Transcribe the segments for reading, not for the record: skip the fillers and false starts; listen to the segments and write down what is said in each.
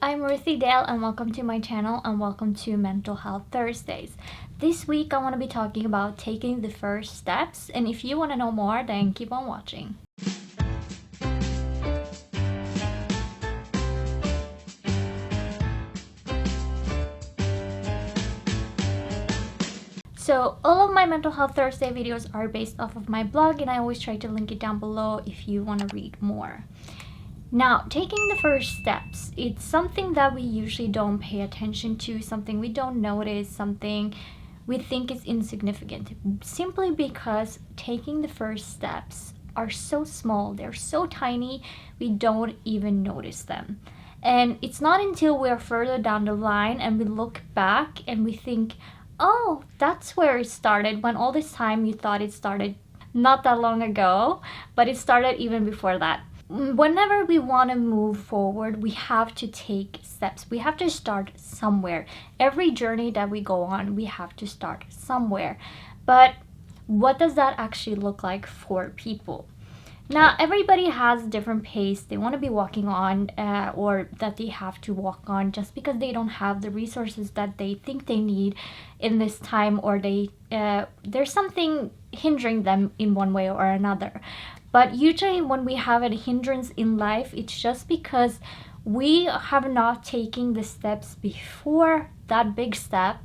I'm Ruthie Dahle and welcome to my channel and welcome to Mental Health Thursdays. This week I want to be talking about taking the first steps, and if you want to know more, then keep on watching. So all of my Mental Health Thursday videos are based off of my blog, and I always try to link it down below if you want to read more. Now, taking the first steps, it's something that we usually don't pay attention to, something we don't notice, something we think is insignificant, simply because taking the first steps are so small, they're so tiny, we don't even notice them. And it's not until we're further down the line and we look back and we think, oh, that's where it started, when all this time you thought it started not that long ago, but it started even before that. Whenever we want to move forward, we have to take steps. We have to start somewhere. Every journey that we go on, we have to start somewhere. But what does that actually look like for people? Now, everybody has a different pace they want to be walking on, or that they have to walk on, just because they don't have the resources that they think they need in this time, or there's something hindering them in one way or another. But usually when we have a hindrance in life, it's just because we have not taken the steps before that big step,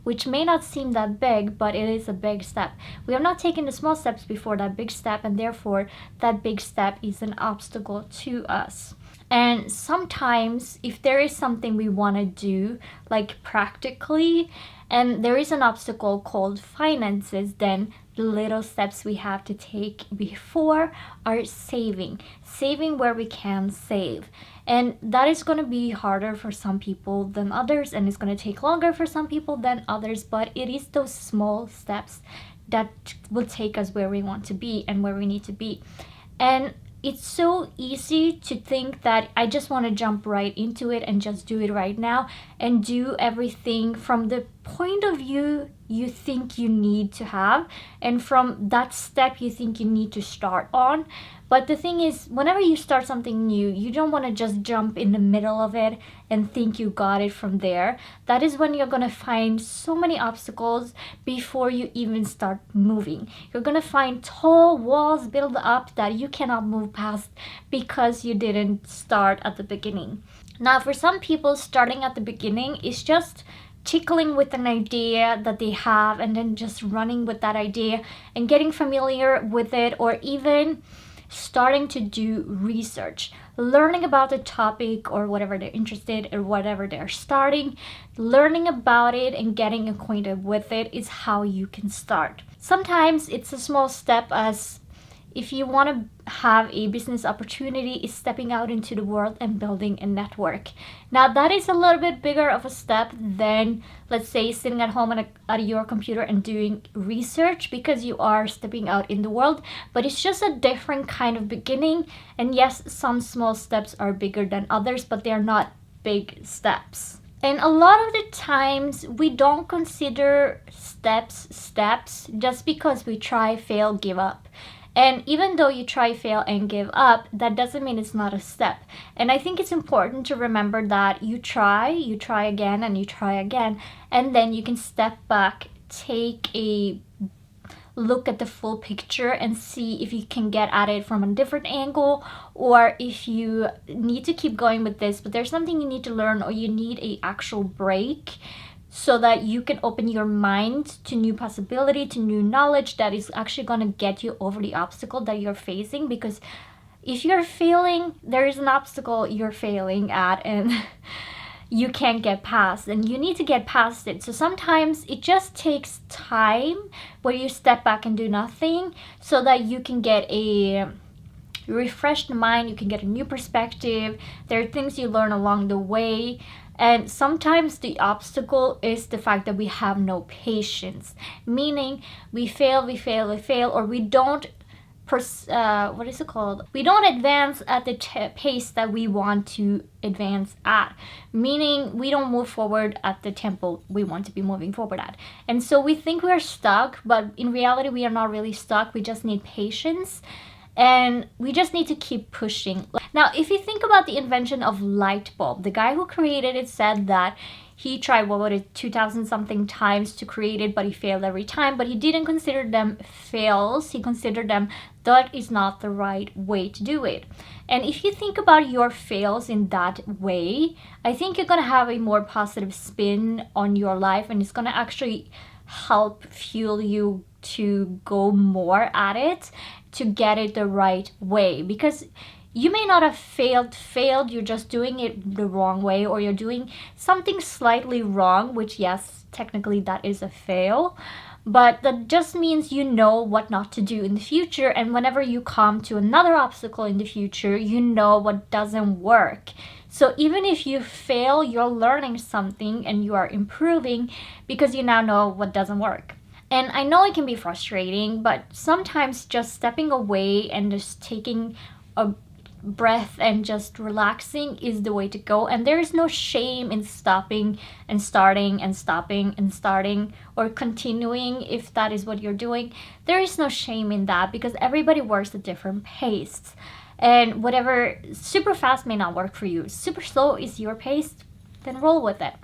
which may not seem that big, but it is a big step. We have not taken the small steps before that big step, and therefore that big step is an obstacle to us. And sometimes if there is something we want to do, like practically, and there is an obstacle called finances, then the little steps we have to take before are saving where we can save. And that is going to be harder for some people than others, and it's going to take longer for some people than others, but it is those small steps that will take us where we want to be and where we need to be. And it's so easy to think that I just want to jump right into it and just do it right now and do everything from the point of view you think you need to have, and from that step you think you need to start on. But the thing is, whenever you start something new, you don't want to just jump in the middle of it and think you got it from there. That is when you're going to find so many obstacles before you even start moving. You're going to find tall walls built up that you cannot move past because you didn't start at the beginning. Now, for some people, starting at the beginning is just tickling with an idea that they have and then just running with that idea and getting familiar with it, or even starting to do research, learning about the topic or whatever they're interested in, or whatever they're starting. Learning about it and getting acquainted with it is how you can start. Sometimes it's a small step, as if you want to have a business opportunity, is stepping out into the world and building a network. Now, that is a little bit bigger of a step than, let's say, sitting at home at your computer and doing research, because you are stepping out in the world, but it's just a different kind of beginning. And yes, some small steps are bigger than others, but they're not big steps. And a lot of the times we don't consider steps just because we try, fail, give up. And even though you try, fail, and give up, that doesn't mean it's not a step. And I think it's important to remember that you try again, and you try again, and then you can step back, take a look at the full picture and see if you can get at it from a different angle, or if you need to keep going with this, but there's something you need to learn, or you need an actual break, so that you can open your mind to new possibility, to new knowledge that is actually going to get you over the obstacle that you're facing. Because if you're failing, there is an obstacle you're failing at and you can't get past, and you need to get past it. So sometimes it just takes time where you step back and do nothing, so that you can get a refreshed mind, you can get a new perspective. There are things you learn along the way. And sometimes the obstacle is the fact that we have no patience, meaning we fail, or we don't we don't advance at the pace that we want to advance at, meaning we don't move forward at the tempo we want to be moving forward at. And so we think we're stuck, but in reality we are not really stuck. We just need patience. and we just need to keep pushing. Now, if you think about the invention of light bulb, the guy who created it said that he tried, what was it, 2,000 something times to create it, but he failed every time. But he didn't consider them fails. He considered them that is not the right way to do it. And if you think about your fails in that way, I think you're going to have a more positive spin on your life, and it's going to actually help fuel you to go more at it, to get it the right way. Because you may not have failed, you're just doing it the wrong way, or you're doing something slightly wrong, which yes, technically that is a fail, but that just means you know what not to do in the future, and whenever you come to another obstacle in the future, you know what doesn't work. So even if you fail, you're learning something and you are improving because you now know what doesn't work. And I know it can be frustrating, but sometimes just stepping away and just taking a breath and just relaxing is the way to go. And there is no shame in stopping and starting and stopping and starting, or continuing if that is what you're doing. There is no shame in that, because everybody works at different pace, and whatever super fast may not work for you. Super slow is your pace, then roll with it.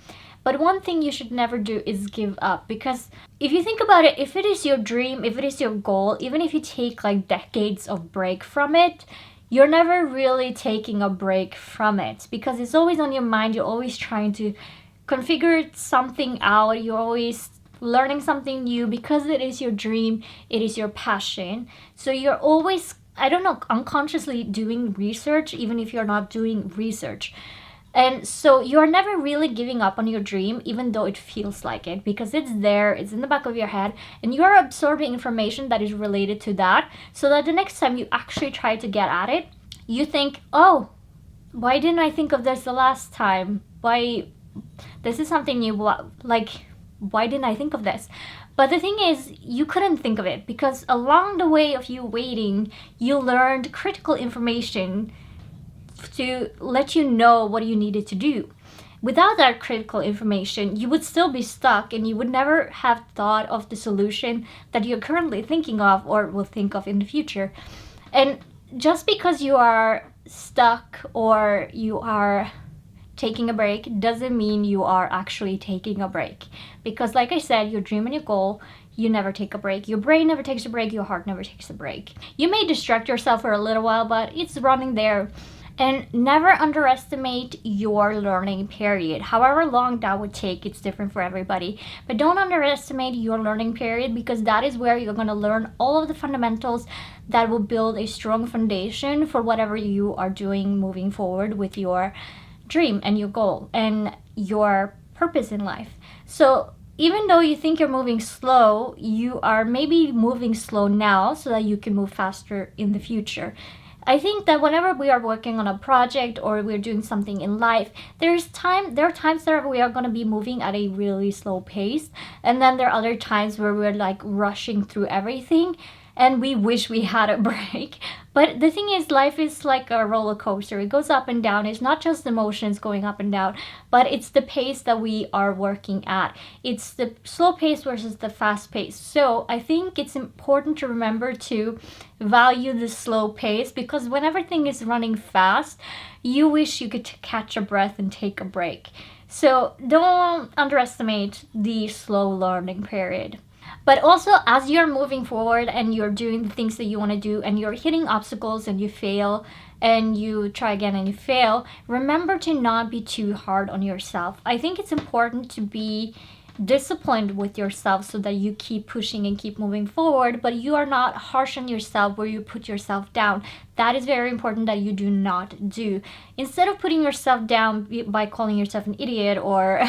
But one thing you should never do is give up, because if you think about it, if it is your dream, if it is your goal, even if you take like decades of break from it, you're never really taking a break from it, because it's always on your mind. You're always trying to configure something out. You're always learning something new, because it is your dream, it is your passion. So you're always, I don't know, unconsciously doing research, even if you're not doing research. And so you're never really giving up on your dream, even though it feels like it, because it's there, it's in the back of your head, and you're absorbing information that is related to that, so that the next time you actually try to get at it, you think, oh, why didn't I think of this the last time? Why, this is something new, like, why didn't I think of this? But the thing is, you couldn't think of it, because along the way of you waiting, you learned critical information to let you know what you needed to do. Without that critical information, you would still be stuck, and you would never have thought of the solution that you're currently thinking of or will think of in the future. And just because you are stuck or you are taking a break doesn't mean you are actually taking a break. Because like I said, your dream and your goal, you never take a break. Your brain never takes a break. Your heart never takes a break. You may distract yourself for a little while, but it's running there. And never underestimate your learning period. However long that would take, it's different for everybody. But don't underestimate your learning period, because that is where you're going to learn all of the fundamentals that will build a strong foundation for whatever you are doing moving forward with your dream and your goal and your purpose in life. So even though you think you're moving slow, you are maybe moving slow now so that you can move faster in the future. I think that whenever we are working on a project or we're doing something in life, there are times that we are going to be moving at a really slow pace, and then there are other times where we're like rushing through everything and we wish we had a break. But the thing is, life is like a roller coaster. It goes up and down. It's not just emotions going up and down, but it's the pace that we are working at. It's the slow pace versus the fast pace. So I think it's important to remember to value the slow pace, because when everything is running fast, you wish you could catch a breath and take a break. So don't underestimate the slow learning period. But also, as you're moving forward and you're doing the things that you want to do, and you're hitting obstacles and you fail and you try again and you fail, remember to not be too hard on yourself. I think it's important to be disciplined with yourself so that you keep pushing and keep moving forward, but you are not harsh on yourself where you put yourself down. That is very important that you do not do. Instead of putting yourself down by calling yourself an idiot or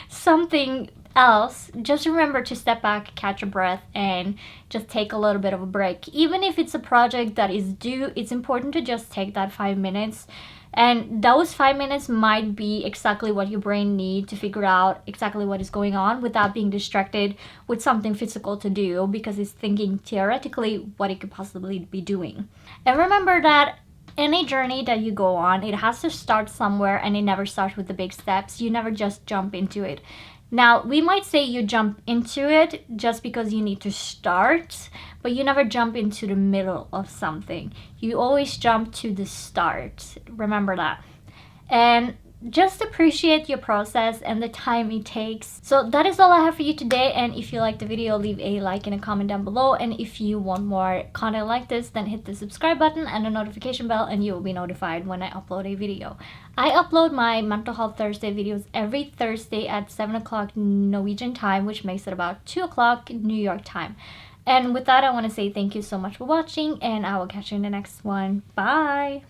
something else, just remember to step back, catch a breath, and just take a little bit of a break. Even if it's a project that is due, it's important to just take that 5 minutes. And those 5 minutes might be exactly what your brain needs to figure out exactly what is going on without being distracted with something physical to do, because it's thinking theoretically what it could possibly be doing. And remember that any journey that you go on, it has to start somewhere, and it never starts with the big steps. You never just jump into it. Now, we might say you jump into it just because you need to start, but you never jump into the middle of something. You always jump to the start. Remember that. And just appreciate your process and the time it takes. So that is all I have for you today, and if you liked the video, leave a like and a comment down below, and if you want more content like this, then hit the subscribe button and the notification bell and you will be notified when I upload a video. I upload my Mental Health Thursday videos every Thursday at 7 o'clock Norwegian time, which makes it about 2 o'clock New York time. And with that, I want to say thank you so much for watching, and I will catch you in the next one. Bye!